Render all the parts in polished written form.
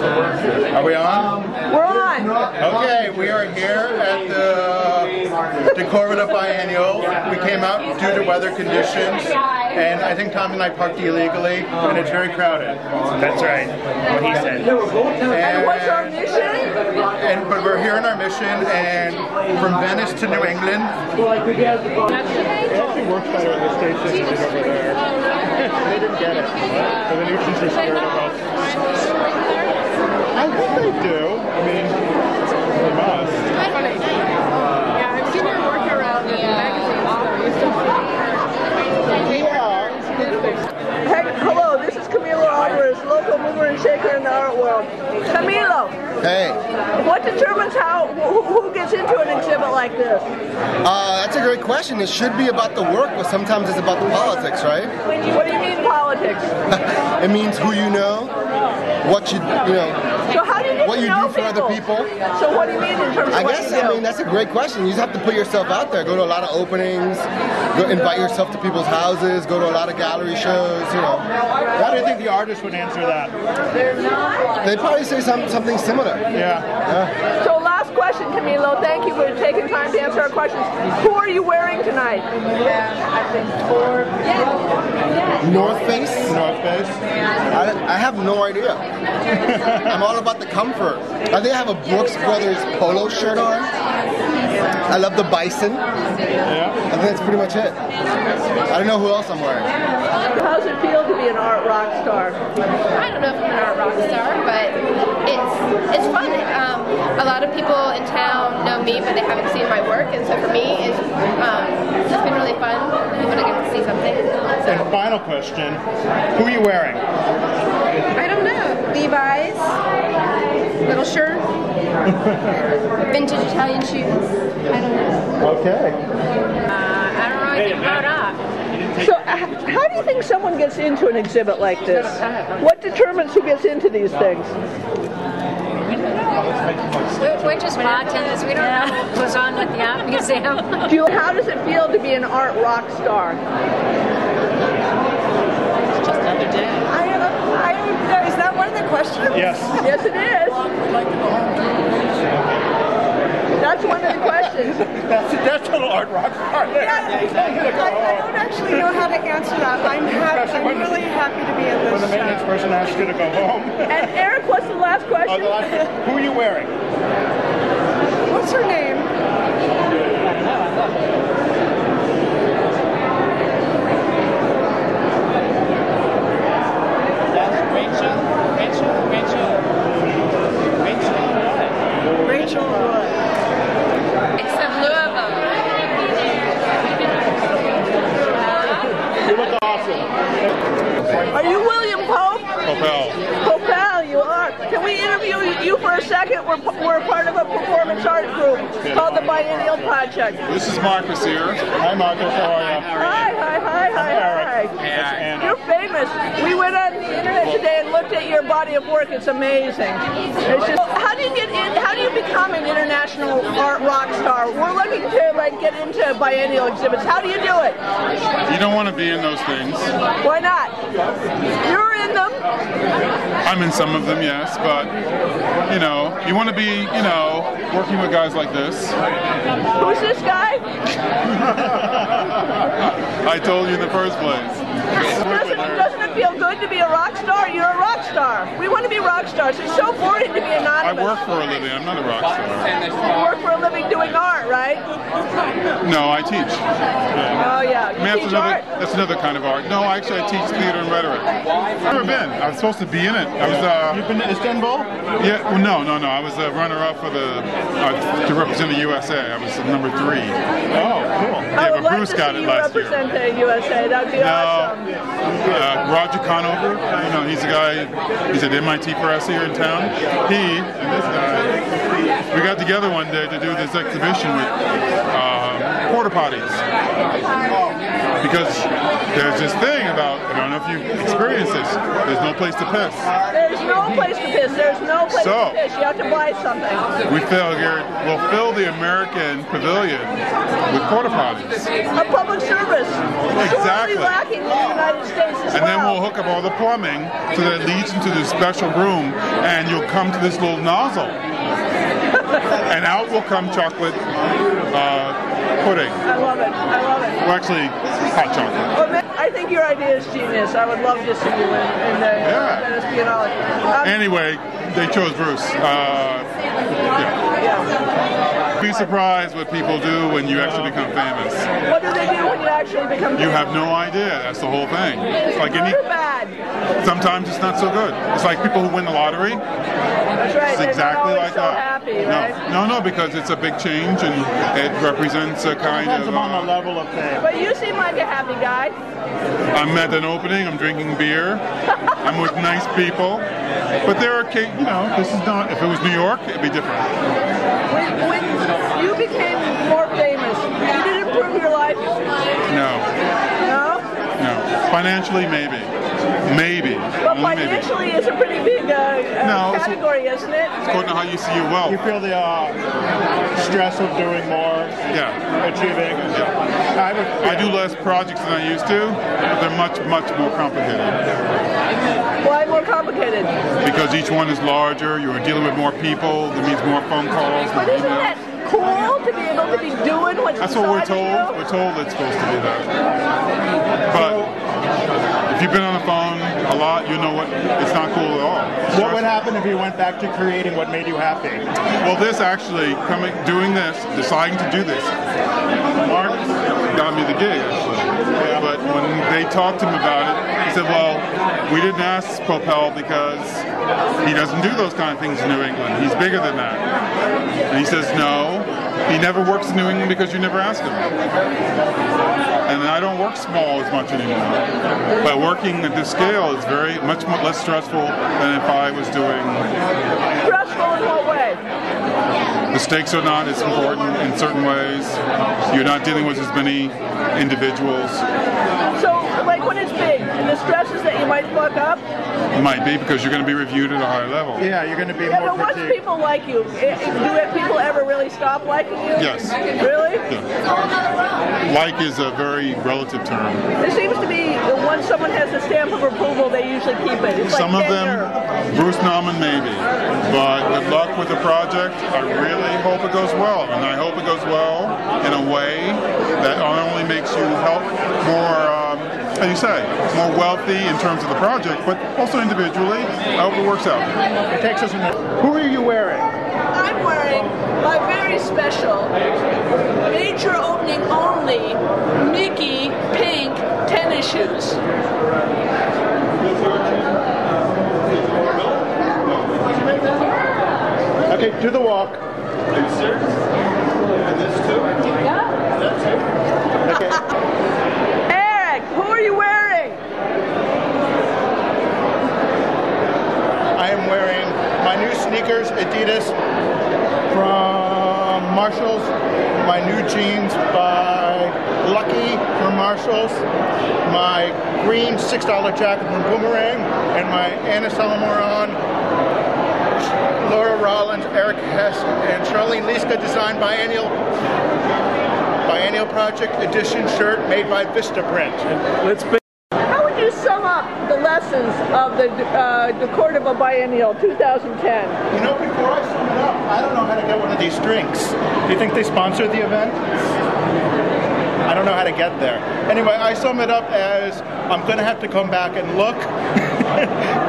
Are we on? We're on. Okay, we are here at the Decordova Biennial. We came out due to weather conditions, and I think Tom and I parked illegally, and it's very crowded. That's right, what he said. And what's our mission? But we're here in our mission, and from Venice to New England. It actually works better at the station than it over there. They didn't get it. So the nutrients are scared of us. I think they do. I mean, they must. Yeah, I've seen your work around the magazine store. Hey, hello, this is Camilo Alvarez, local mover and shaker in the art world. Camilo, Hey, what determines who gets into an exhibit like this? that's a great question. It should be about the work, but sometimes it's about the politics, right? What do you mean politics? It means who you know, what you know, So how do you get what to you know do for other people. So what do you mean in terms of I what guess, you do? I mean, that's a great question. You just have to put yourself out there. Go to a lot of openings, go invite yourself to people's houses, go to a lot of gallery shows, you know. How do you think the artist would answer that? They'd probably say something similar. Yeah. So last question, Camilo. Thank you for taking time to answer our questions. Who are you wearing tonight? North Face? North Face? I have no idea. I'm all about the comfort. I think I have a Brooks Brothers polo shirt on. I love the bison. Yeah. I think that's pretty much it. I don't know who else I'm wearing. How does it feel to be an art rock star? I don't know if I'm an art rock star, but it's fun. A lot of people in town know me, but they haven't seen my work, and so for me, it's been really fun. People to get to see something. So. And final question, who are you wearing? I don't know. Levi's, little shirt, vintage Italian shoes. I don't know. Okay. I don't know anything about art. So how do you think someone gets into an exhibit like this? What determines who gets into these things? We're just bartenders. We don't know what goes on with the art museum. How does it feel to be an art rock star? Just another day. Is that one of the questions? Yes. Yes, it is. That's one of the questions. That's a little art rock star there. I don't actually know how to answer that. I'm really happy to be in this When the maintenance show. person asks you to go home. And Eric, what's the last question? Who are you wearing? What's her name? Rachel Wood. It's the Louisville. You look awesome. Are you William Pope? Popel. Popel, you are. Can we interview you for a second? We're part of a performance art group called the Biennial Project. This is Marcus here. Hi Marcus, how are you? Hi. That's Anna. You're famous. We went on the internet today and looked at your body of work. It's amazing. It's just, how do you get in? How do you become an international art rock star? We're looking to get into biennial exhibits. How do you do it? You don't want to be in those things. Why not? You're in them. I'm in some of them, yes, but you know, you want to be, you know, working with guys like this. Who's this guy? I told you in the first place. Doesn't it feel good to be a rock star? You're a rock star. We want to be rock stars. It's so boring to be I anonymous. work for a living. I'm not a rock star. You work for a living doing art, right? No, I teach. Yeah. Oh yeah. I mean, You teach art? that's another kind of art. No, actually, I teach theater and rhetoric. I've never been. I was supposed to be in it. I was. You've been to Istanbul? Yeah. Well, no. I was a runner-up for the to represent the USA. I was number 3. Oh, cool. I would but like Bruce to got see it you last year. represent the USA. That'd be awesome. Roger Conover, you know, he's a guy, he's at MIT Press here in town. He and this guy we got together one day to do this exhibition with porta potties. Because there's this thing about, I don't know if you've experienced this, there's no place to piss. There's no place to piss. There's no place to piss. You have to buy something. We figured we'll fill the American pavilion with porta potties. A public service. Exactly. Sorely lacking in the United States as and well. then we'll hook up all the plumbing so that it leads into this special room, and you'll come to this little nozzle. And out will come chocolate pudding. I love it. I love it. Well, actually, hot chocolate. Well, I think your idea is genius. I would love to see you in the Venice Biennale. Anyway, they chose Bruce. Be surprised what people do when you actually become famous. What do they do when you actually become famous? You have no idea. That's the whole thing. It's like good or bad? Sometimes it's not so good. It's like people who win the lottery. That's right. It's exactly like so that. Happy, right? No, because it's a big change and it represents a kind of. Depends on the level of fame. But you seem like a happy guy. I'm at an opening. I'm drinking beer. I'm with nice people. But there are, this is not. If it was New York, it'd be different. When you became more famous, did it improve your life? No. No? No. Financially, maybe. Maybe. But financially is a pretty big category, isn't it? It's according to how you see your wealth. You feel the stress of doing more, achieving. Yeah. I do less projects than I used to, but they're much, much more complicated. Why more complicated? Because each one is larger, you're dealing with more people, that means more phone calls. But isn't that cool to be able to be doing what's That's what we're told. You? We're told it's supposed to be that. But if you've been on the phone a lot, you know it's not cool at all. What would happen if you went back to creating what made you happy? Well, doing this, deciding to do this, Mark got me the gig, actually. Yeah. But when they talked to him about it, he said, well, we didn't ask Popel because he doesn't do those kind of things in New England. He's bigger than that. And he says, no, he never works in New England because you never ask him. And I don't work small as much anymore. But working at this scale is very much less stressful than if I was doing. Stressful in what way? The stakes are not as important in certain ways. You're not dealing with as many individuals. So, like when it's big, the stress is that you might fuck up? Might be, because you're going to be reviewed at a high level. Yeah, you're going to be more more but once people like you, do people ever really stop liking you? Yes. Really? Yeah. Like is a very relative term. It seems to be once someone has a stamp of approval, they usually keep it. It's Some like of them, Bruce Nauman maybe. But good luck with the project. I really hope it goes well. And I hope it goes well in a way that not only makes you more wealthy in terms of the project, but also individually. I hope it works out. It takes us Who are you wearing? I'm wearing my very special, major opening only, Mickey pink tennis shoes. Okay, do the walk. Are you serious? And this too? Yeah. That's it? Okay. Eric, who are you wearing? I am wearing my new sneakers, Adidas, from Marshalls, my new jeans by Lucky from Marshalls, my green $6 jacket from Boomerang, and my Anna Salamoran, Laura Rollins, Eric Hess, and Charlene Liska designed Biennial Project Edition shirt made by Vistaprint. How would you sum up the lessons of the Decordova Biennial 2010? You know, before I sum it up, I don't know how to get one of these drinks. Do you think they sponsored the event? I don't know how to get there. Anyway, I sum it up as I'm going to have to come back and look,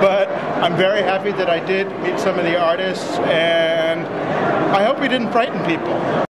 but I'm very happy that I did meet some of the artists, and I hope we didn't frighten people.